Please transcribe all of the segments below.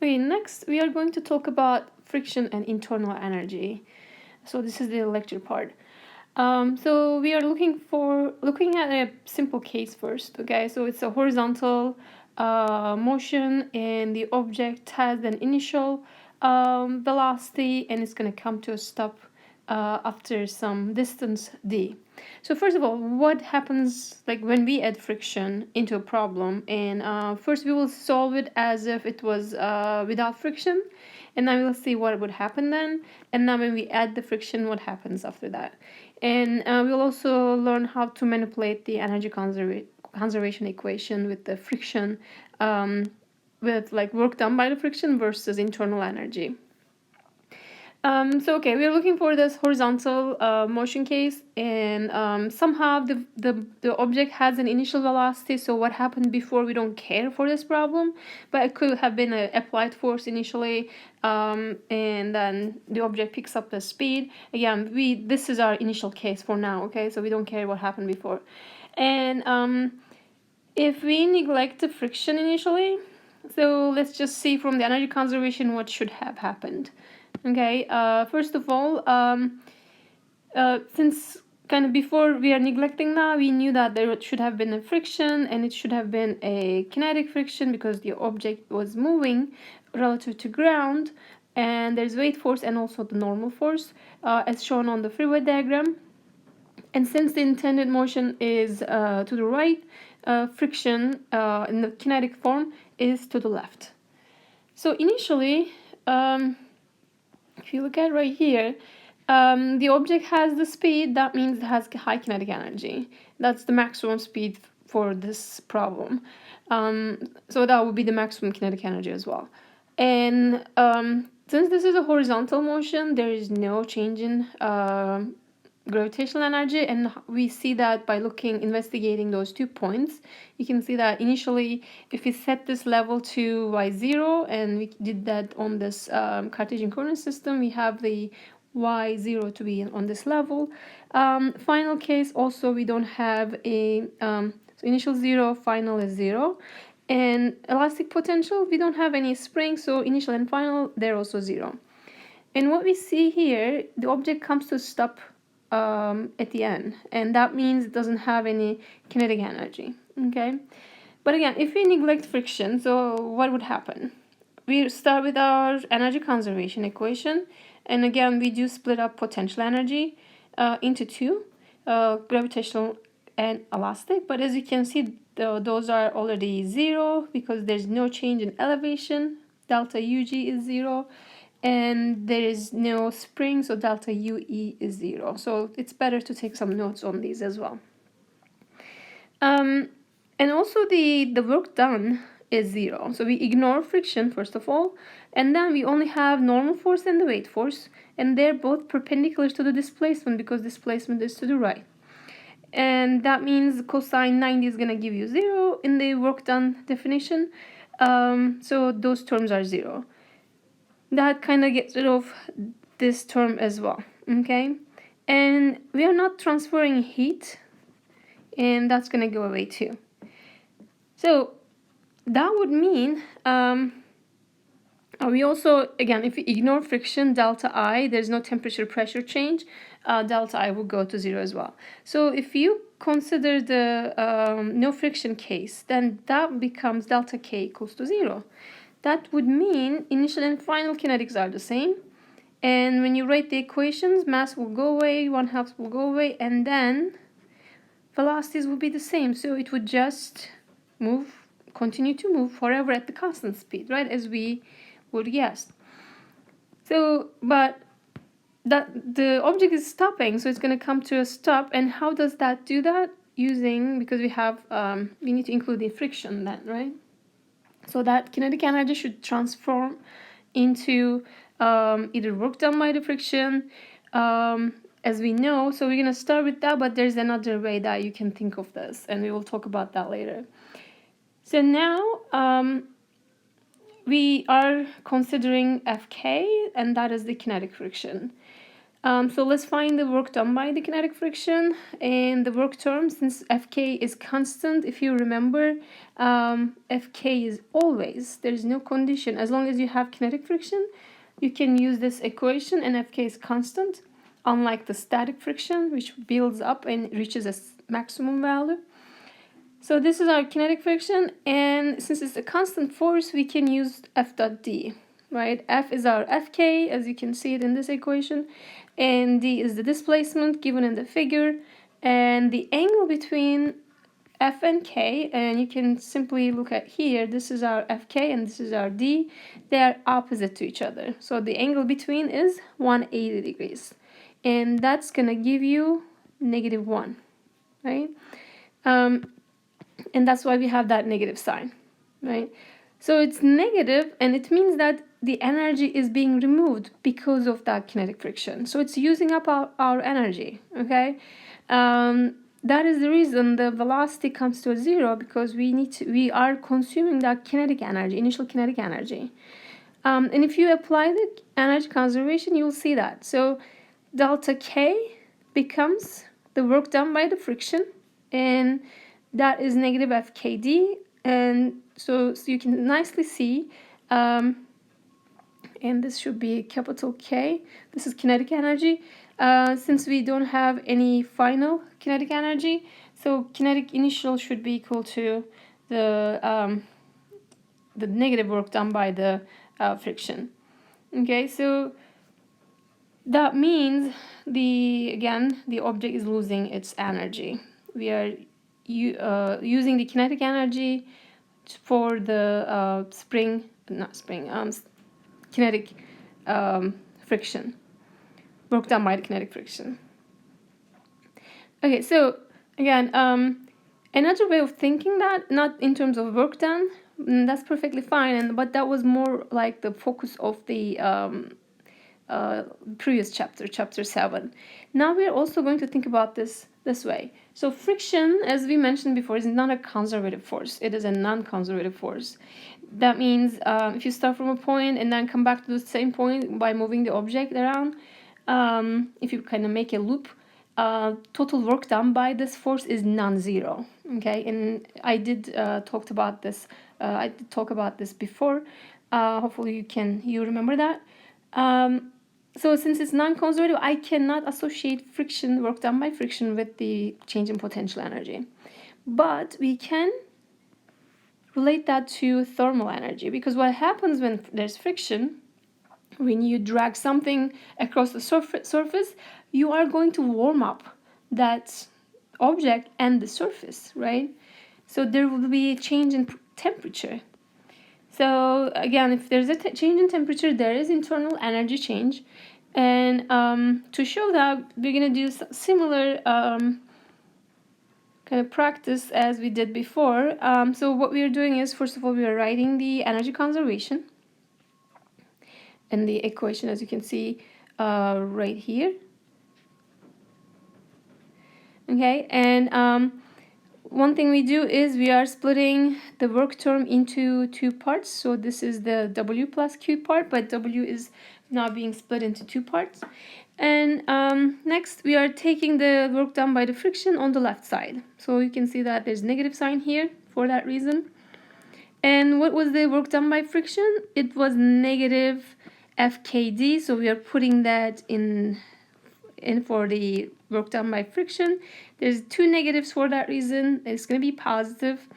Okay, next we are going to talk about friction and internal energy. So this is the lecture part. So we are looking at a simple case first. Okay, so it's a horizontal motion, and the object has an initial velocity, and it's going to come to a stop after some distance d. So first of all, what happens like when we add friction into a problem? And first we will solve it as if it was without friction, and then we'll see what would happen then. And now when we add the friction, what happens after that? And we'll also learn how to manipulate the energy conservation equation with the friction, with like work done by the friction versus internal energy. So okay, we're looking for this horizontal motion case, and somehow the object has an initial velocity. So what happened before, we don't care for this problem, but it could have been an applied force initially, and then the object picks up the speed. Again, this is our initial case for now. Okay, so we don't care what happened before, and if we neglect the friction initially, so let's just see from the energy conservation what should have happened. Okay, first of all, since kind of before we are neglecting that, we knew that there should have been a friction, and it should have been a kinetic friction because the object was moving relative to ground, and there's weight force and also the normal force as shown on the free body diagram. And since the intended motion is to the right, friction in the kinetic form is to the left. So initially, if you look at right here, the object has the speed. That means it has high kinetic energy. That's the maximum speed for this problem. So that would be the maximum kinetic energy as well. And since this is a horizontal motion, there is no change in gravitational energy, and we see that by investigating those 2 points. You can see that initially, if we set this level to y0, and we did that on this Cartesian coordinate system, we have the y0 to be on this level. Final case also, we don't have a so initial 0, final is 0. And elastic potential, we don't have any spring, so initial and final, they're also 0. And what we see here, the object comes to stop at the end, and that means it doesn't have any kinetic energy. Okay, but again, if we neglect friction, so what would happen? We start with our energy conservation equation, and again we do split up potential energy into two, gravitational and elastic. But as you can see, those are already 0 because there's no change in elevation. Delta UG is 0. And there is no spring, so delta UE is 0. So it's better to take some notes on these as well. And also the work done is 0. So we ignore friction first of all, and then we only have normal force and the weight force, and they're both perpendicular to the displacement because displacement is to the right. And that means cosine 90 is going to give you 0 in the work done definition. So those terms are 0. That kind of gets rid of this term as well. Okay, and we are not transferring heat, and that's going to go away too. So that would mean we also, again, if we ignore friction, delta I, there's no temperature pressure change, delta I will go to 0 as well. So if you consider the no friction case, then that becomes delta K equals to 0. That would mean initial and final kinetics are the same. And when you write the equations, mass will go away, 1/2 will go away, and then velocities will be the same. So it would just continue to move forever at the constant speed, right? As we would guess. So, but that the object is stopping, so it's going to come to a stop. And how does that do that? Because we need to include the friction then, right? So that kinetic energy should transform into either work done by the friction, as we know. So we're going to start with that, but there's another way that you can think of this, and we will talk about that later. So now we are considering Fk, and that is the kinetic friction. So let's find the work done by the kinetic friction and the work term. Since Fk is constant, if you remember, Fk is always, there's no condition. As long as you have kinetic friction, you can use this equation and Fk is constant, unlike the static friction, which builds up and reaches a maximum value. So this is our kinetic friction, and since it's a constant force, we can use F dot D, right? F is our Fk, as you can see it in this equation, and D is the displacement given in the figure, and the angle between F and K, and you can simply look at here, this is our Fk and this is our D, they are opposite to each other. So the angle between is 180 degrees, and that's gonna give you -1, right? And that's why we have that negative sign, right? So it's negative, and it means that the energy is being removed because of that kinetic friction. So it's using up our energy, okay? That is the reason the velocity comes to a 0, because we are consuming that kinetic energy, initial kinetic energy. And if you apply the energy conservation, you will see that. So delta K becomes the work done by the friction, and that is negative FKD, and so you can nicely see, and this should be capital K. This is kinetic energy. Since we don't have any final kinetic energy, so kinetic initial should be equal to the negative work done by the friction. Okay, so that means the object is losing its energy. We are using the kinetic energy for the kinetic friction, work done by the kinetic friction. Okay, so again, another way of thinking that, not in terms of work done, that's perfectly fine, but that was more like the focus of the previous chapter 7. Now we're also going to think about this way. So friction, as we mentioned before, is not a conservative force. It is a non-conservative force. That means if you start from a point and then come back to the same point by moving the object around, if you kind of make a loop, total work done by this force is non-zero. Okay, and I did talk about this. I did talk about this before. Hopefully you remember that. So since it's non-conservative, I cannot associate friction, work done by friction, with the change in potential energy. But we can relate that to thermal energy, because what happens when there's friction, when you drag something across the surface, you are going to warm up that object and the surface, right? So there will be a change in temperature. So again, if there's a change in temperature, there is internal energy change. And to show that, we're going to do similar kind of practice as we did before. So what we are doing is, first of all, we are writing the energy conservation and the equation, as you can see right here. Okay, and one thing we do is we are splitting the work term into two parts. So this is the W plus Q part, but W is now being split into two parts. And next we are taking the work done by the friction on the left side. So you can see that there's negative sign here for that reason. And what was the work done by friction? It was negative FKD. So we are putting that in for the work done by friction. There's two negatives for that reason. It's going to be positive,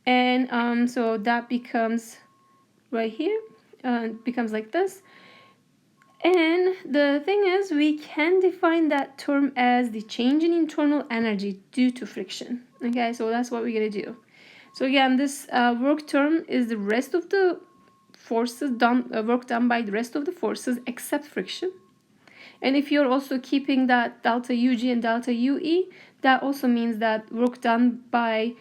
and so that becomes right here, becomes like this. And the thing is, we can define that term as the change in internal energy due to friction. Okay, so that's what we're going to do. So again, this work term is the rest of the forces done, work done by the rest of the forces except friction. And if you're also keeping that delta UG and delta UE, that also means that work done by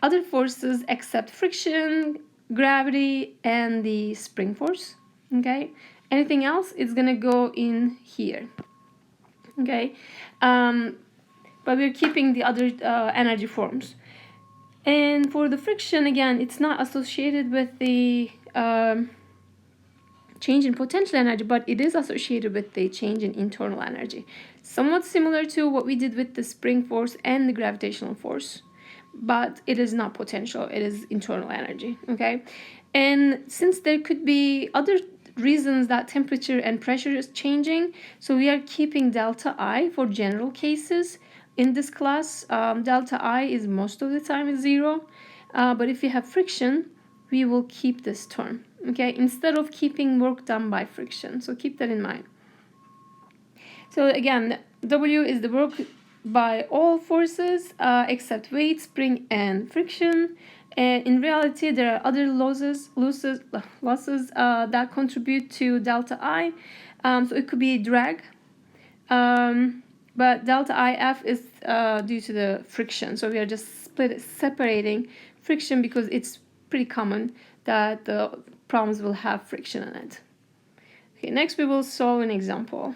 other forces except friction, gravity, and the spring force. Okay, anything else is gonna go in here. Okay, but we're keeping the other energy forms. And for the friction, again, it's not associated with the change in potential energy, but it is associated with the change in internal energy. Somewhat similar to what we did with the spring force and the gravitational force, but it is not potential, it is internal energy, okay? And since there could be other reasons that temperature and pressure is changing, so we are keeping delta I for general cases in this class. Delta I is most of the time is 0, but if you have friction, we will keep this term, okay, instead of keeping work done by friction. So keep that in mind. So again, W is the work by all forces except weight, spring, and friction. And in reality, there are other losses that contribute to delta I. So it could be drag, but delta IF is due to the friction. So we are just separating friction because it's pretty common that the problems will have friction in it. Okay, next we will solve an example.